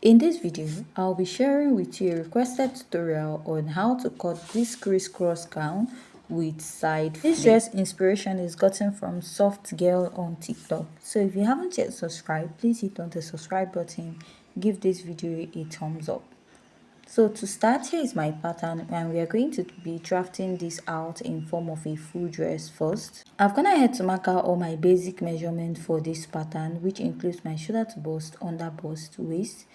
In this video, I'll be sharing with you a requested tutorial on how to cut this crisscross gown with side flip. This dress inspiration is gotten from Soft Girl on TikTok. So if you haven't yet subscribed, please hit on the subscribe button, give this video a thumbs up. So to start, here is my pattern and we are going to be drafting this out in form of a full dress first. I've gone ahead to mark out all my basic measurement for this pattern, which includes my shoulder to bust, under bust, waist,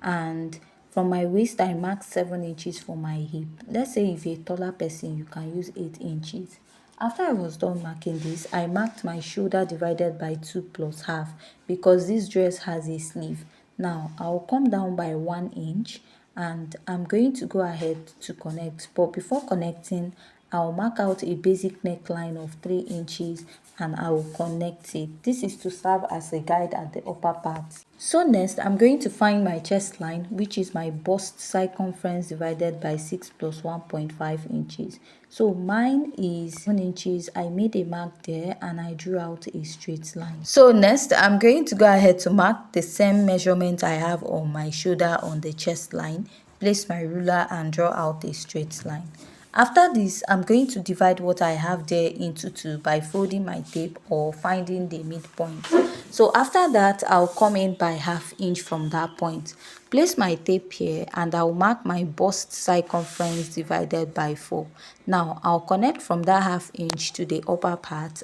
and from my waist I marked 7 inches for my hip. Let's say if you're a taller person, you can use 8 inches. After I was done marking this, I marked my shoulder divided by 2 plus half because this dress has a sleeve. Now I'll come down by 1 inch and I'm going to go ahead to connect, but before connecting I'll mark out a basic neckline of 3 inches and I will connect it. This is to serve as a guide at the upper part. So next I'm going to find my chest line, which is my bust circumference divided by 6 plus 1.5 inches. So mine is 1 inches. I made a mark there and I drew out a straight line. So next I'm going to go ahead to mark the same measurement I have on my shoulder on the chest line, place my ruler and draw out a straight line. After this, I'm going to divide what I have there into 2 by folding my tape or finding the midpoint. So after that, I'll come in by ½ inch from that point. Place my tape here and I'll mark my bust circumference divided by 4. Now, I'll connect from that ½ inch to the upper part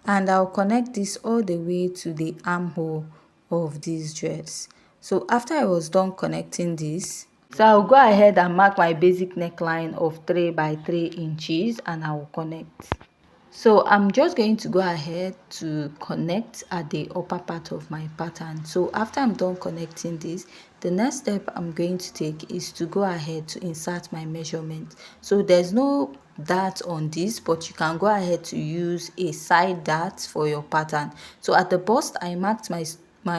and I'll connect this all the way to the armhole of this dress. So after I was done connecting this, so I'll go ahead and mark my basic neckline of 3 by 3 inches and I will connect. So I'm just going to go ahead to connect at the upper part of my pattern. So after I'm done connecting this, the next step I'm going to take is to go ahead to insert my measurement. So there's no dart on this, but you can go ahead to use a side dart for your pattern. So at the bust, I marked my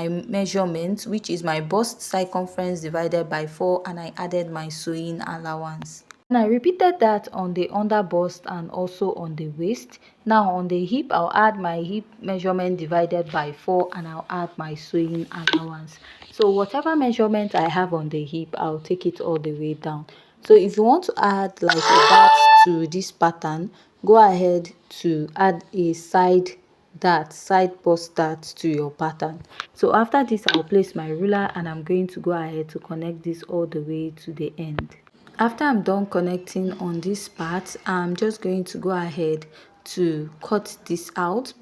measurement, which is my bust circumference divided by 4, and I added my sewing allowance. And I repeated that on the under bust and also on the waist. Now on the hip, I'll add my hip measurement divided by 4 and I'll add my sewing allowance. So whatever measurement I have on the hip, I'll take it all the way down. So if you want to add like a dart to this pattern, go ahead to add a side bust dart to your pattern. So after this, I'll place my ruler and I'm going to go ahead to connect this all the way to the end. After I'm done connecting on this part, I'm just going to go ahead to cut this out.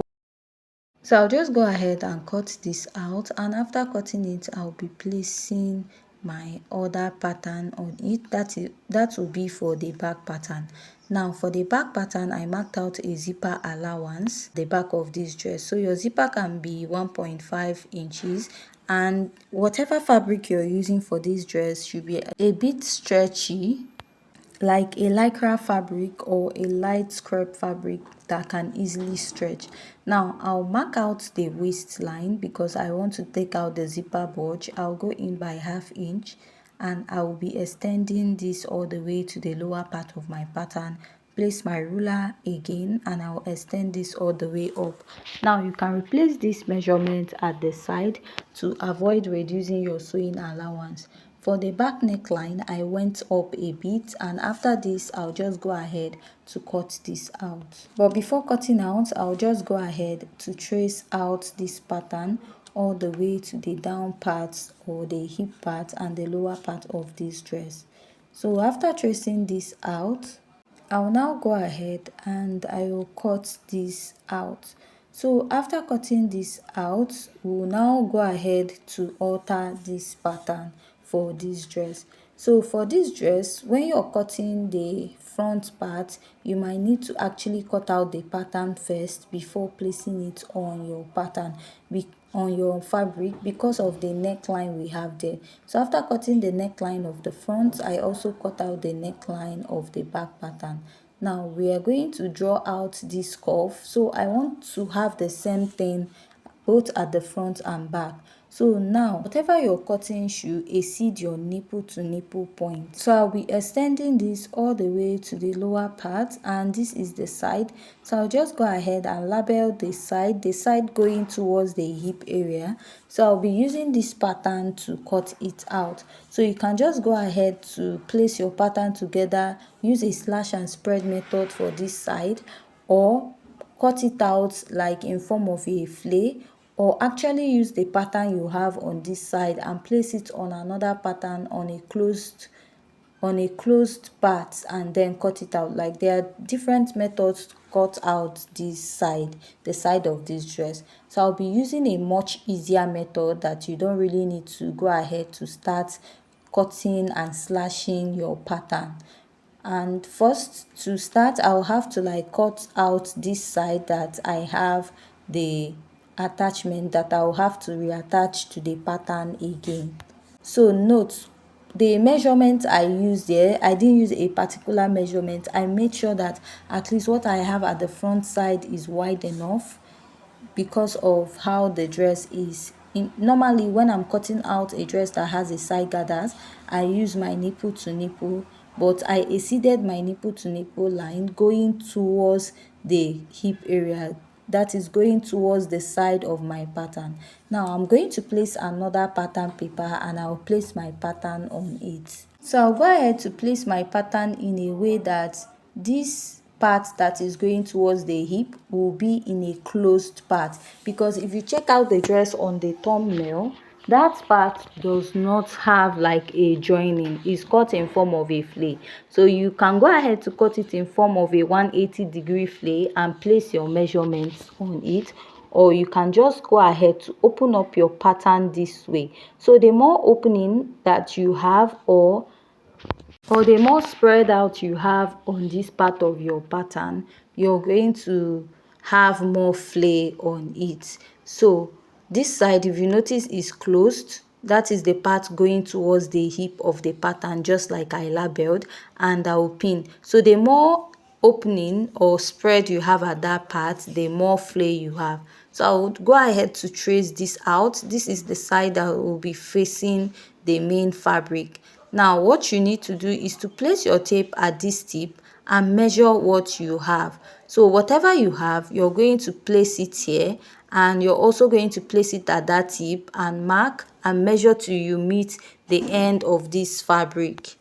So I'll just go ahead and cut this out, and after cutting it, I'll be placing my other pattern on it. That will be for the back pattern. Now for the back pattern, I marked out a zipper allowance the back of this dress. So your zipper can be 1.5 inches, and whatever fabric you're using for this dress should be a bit stretchy, like a lycra fabric or a light crepe fabric that can easily stretch. Now I'll mark out the waistline because I want to take out the zipper bulge. I'll go in by ½ inch and I will be extending this all the way to the lower part of my pattern. Place my ruler again and I'll extend this all the way up. Now you can replace this measurement at the side to avoid reducing your sewing allowance. For the back neckline, I went up a bit, and after this I'll just go ahead to cut this out. But before cutting out, I'll just go ahead to trace out this pattern all the way to the down parts or the hip part and the lower part of this dress. So after tracing this out, I'll now go ahead and I will cut this out. So after cutting this out, we'll now go ahead to alter this pattern for this dress. So for this dress, when you're cutting the front part, you might need to actually cut out the pattern first before placing it on your pattern, on your fabric, because of the neckline we have there. So after cutting the neckline of the front, I also cut out the neckline of the back pattern. Now we are going to draw out this curve. So I want to have the same thing both at the front and back. So now whatever you're cutting should exceed your nipple to nipple point. So I'll be extending this all the way to the lower part, and this is the side. So I'll just go ahead and label the side going towards the hip area. So I'll be using this pattern to cut it out. So you can just go ahead to place your pattern together, use a slash and spread method for this side, or cut it out like in form of a flay, or actually use the pattern you have on this side and place it on another pattern on a closed part and then cut it out. Like there are different methods to cut out this side, the side of this dress. So I'll be using a much easier method that you don't really need to go ahead to start cutting and slashing your pattern. And first, to start, I'll have to like cut out this side that I have the attachment that I'll have to reattach to the pattern again. So note, the measurement I used there, I didn't use a particular measurement. I made sure that at least what I have at the front side is wide enough because of how the dress is. Normally when I'm cutting out a dress that has a side gathers, I use my nipple to nipple, but I exceeded my nipple to nipple line going towards the hip area, that is going towards the side of my pattern. Now I'm going to place another pattern paper and I'll place my pattern on it. So I'll go ahead to place my pattern in a way that this part that is going towards the hip will be in a closed part, because if you check out the dress on the thumbnail, that part does not have like a joining. It's cut in form of a flay. So you can go ahead to cut it in form of a 180-degree flay and place your measurements on it, or you can just go ahead to open up your pattern this way. So the more opening that you have, or the more spread out you have on this part of your pattern, you're going to have more flay on it. So this side, if you notice, is closed. That is the part going towards the hip of the pattern, just like I labeled, and I will pin. So the more opening or spread you have at that part, the more flay you have. So I would go ahead to trace this out. This is the side that will be facing the main fabric. Now what you need to do is to place your tape at this tip and measure what you have. So whatever you have, you're going to place it here, and you're also going to place it at that tip and mark and measure till you meet the end of this fabric.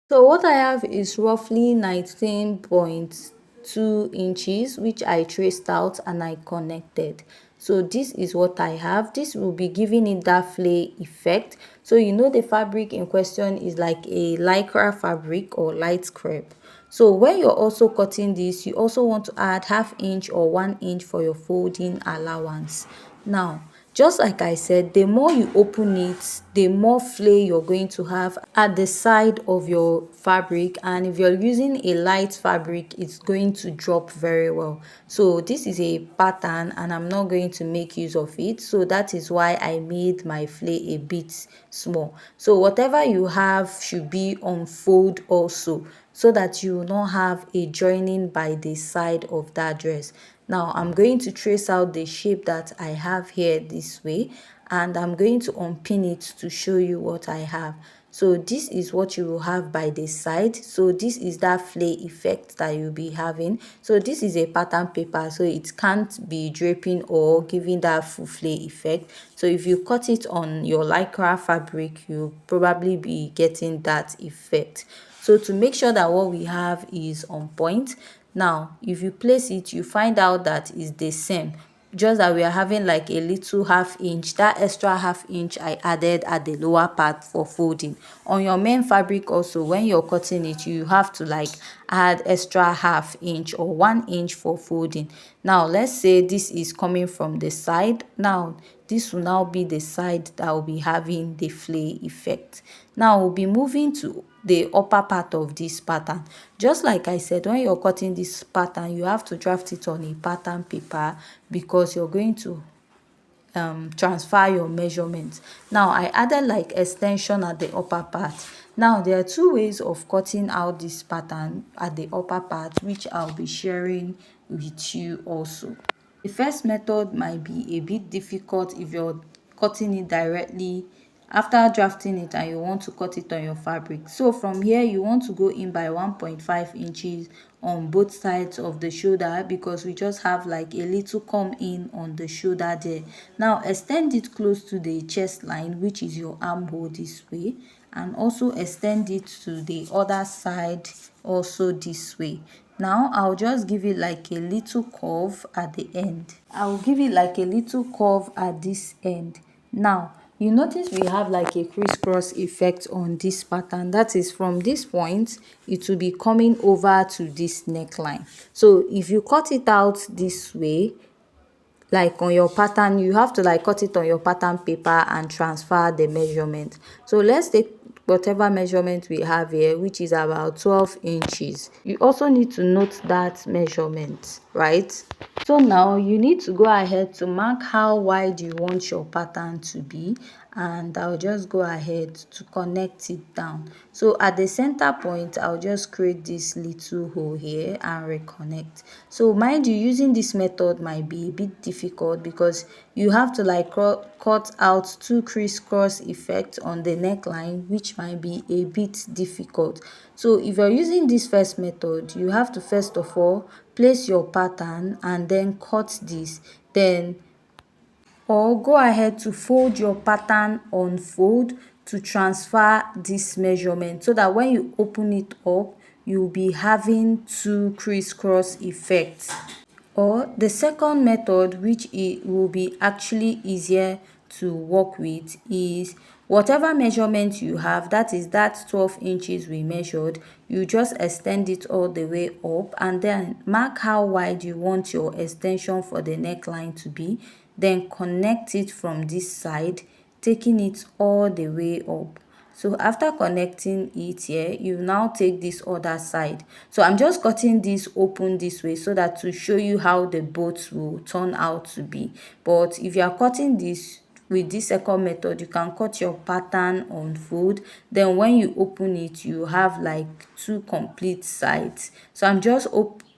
So what I have is roughly 19.2 inches, which I traced out and I connected. So this is what I have. This will be giving it that flay effect. So you know the fabric in question is like a lycra fabric or light crepe. So when you're also cutting this, you also want to add ½ inch or 1 inch for your folding allowance. Now, just like I said, the more you open it, the more flay you're going to have at the side of your fabric, and if you're using a light fabric, it's going to drop very well. So this is a pattern and I'm not going to make use of it, so that is why I made my flay a bit small. So whatever you have should be on fold also, so that you will not have a joining by the side of that dress. Now I'm going to trace out the shape that I have here this way, and I'm going to unpin it to show you what I have. So this is what you will have by the side. So this is that flay effect that you'll be having. So this is a pattern paper, so it can't be draping or giving that full flay effect. So if you cut it on your lycra fabric, you'll probably be getting that effect. So to make sure that what we have is on point, now if you place it, you find out that it's the same, just that we are having like a little ½ inch. That extra ½ inch I added at the lower part for folding. On your main fabric also, when you're cutting it, you have to like add extra ½ inch or 1 inch for folding. Now let's say this is coming from the side. Now this will now be the side that will be having the flay effect. Now we'll be moving to the upper part of this pattern. Just like I said, when you're cutting this pattern, you have to draft it on a pattern paper, because you're going to transfer your measurements. Now I added like extension at the upper part. Now there are two ways of cutting out this pattern at the upper part, which I'll be sharing with you also. The first method might be a bit difficult if you're cutting it directly after drafting it, and you want to cut it on your fabric. So from here you want to go in by 1.5 inches on both sides of the shoulder, because we just have like a little come in on the shoulder there. Now extend it close to the chest line, which is your armhole, this way, and also extend it to the other side also this way. Now I'll just give it like a little curve at the end. I'll give it like a little curve at this end. Now you notice we have like a crisscross effect on this pattern. That is, from this point it will be coming over to this neckline. So if you cut it out this way, like on your pattern, you have to like cut it on your pattern paper and transfer the measurement. So let's take whatever measurement we have here, which is about 12 inches. You also need to note that measurement, right? So now you need to go ahead to mark how wide you want your pattern to be, and I'll just go ahead to connect it down. So at the center point, I'll just create this little hole here and reconnect. So mind you, using this method might be a bit difficult because you have to like cut out 2 crisscross effects on the neckline, which might be a bit difficult. So if you're using this first method, you have to first of all place your pattern and then cut this, then or go ahead to fold your pattern on fold to transfer this measurement, so that when you open it up you'll be having 2 crisscross effects. Or the second method, which it will be actually easier to work with, is whatever measurement you have, that is that 12 inches we measured, you just extend it all the way up and then mark how wide you want your extension for the neckline to be, then connect it from this side, taking it all the way up. So after connecting it here, you now take this other side. So I'm just cutting this open this way so that to show you how the both will turn out to be. But if you are cutting this with this second method, you can cut your pattern on fold. Then when you open it, you have like 2 complete sides. So I'm just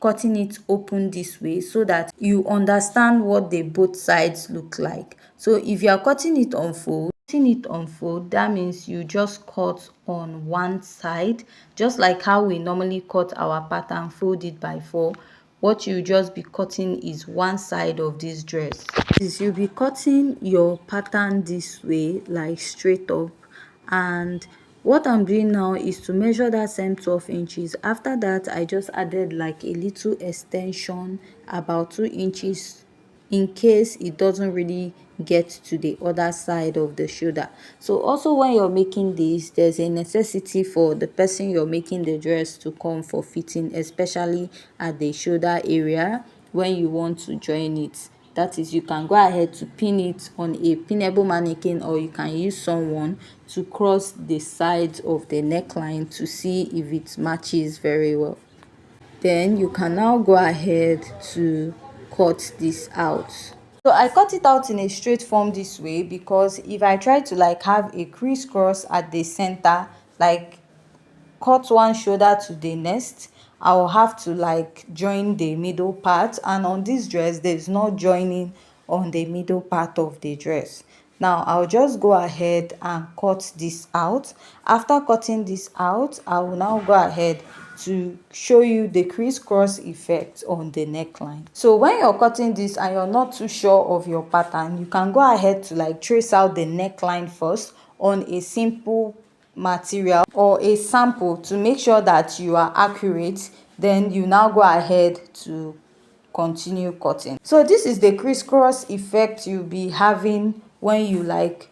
cutting it open this way so that you understand what the both sides look like. So if you are cutting it on fold, that means you just cut on one side, just like how we normally cut our pattern, fold it by 4. What you just be cutting is one side of this dress. Is you'll be cutting your pattern this way, like straight up, and what I'm doing now is to measure that same 12 inches. After that, I just added like a little extension about 2 inches in case it doesn't really get to the other side of the shoulder. So also when you're making this, there's a necessity for the person you're making the dress to come for fitting, especially at the shoulder area when you want to join it. That is, you can go ahead to pin it on a pinnable mannequin, or you can use someone to cross the sides of the neckline to see if it matches very well. Then you can now go ahead to cut this out. So I cut it out in a straight form this way because if I try to like have a crisscross at the center, like cut one shoulder to the next, I will have to like join the middle part, and on this dress there's no joining on the middle part of the dress. Now I'll just go ahead and cut this out. After cutting this out, I will now go ahead to show you the crisscross effect on the neckline. So when you're cutting this and you're not too sure of your pattern, you can go ahead to like trace out the neckline first on a simple material or a sample to make sure that you are accurate. Then you now go ahead to continue cutting. So this is the crisscross effect you'll be having when you like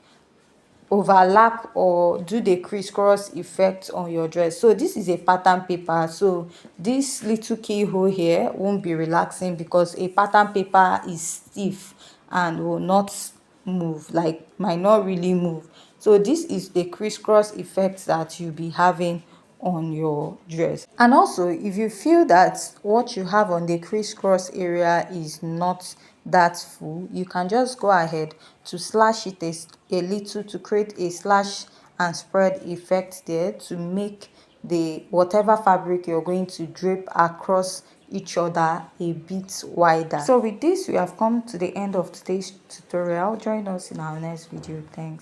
overlap or do the crisscross effect on your dress. So this is a pattern paper, so this little keyhole here won't be relaxing because a pattern paper is stiff and will not move, like might not really move. So this is the crisscross effect that you'll be having on your dress. And also, if you feel that what you have on the crisscross area is not that full, you can just go ahead to slash it a little to create a slash and spread effect there to make the whatever fabric you're going to drape across each other a bit wider. So with this, we have come to the end of today's tutorial. Join us in our next video. Thanks.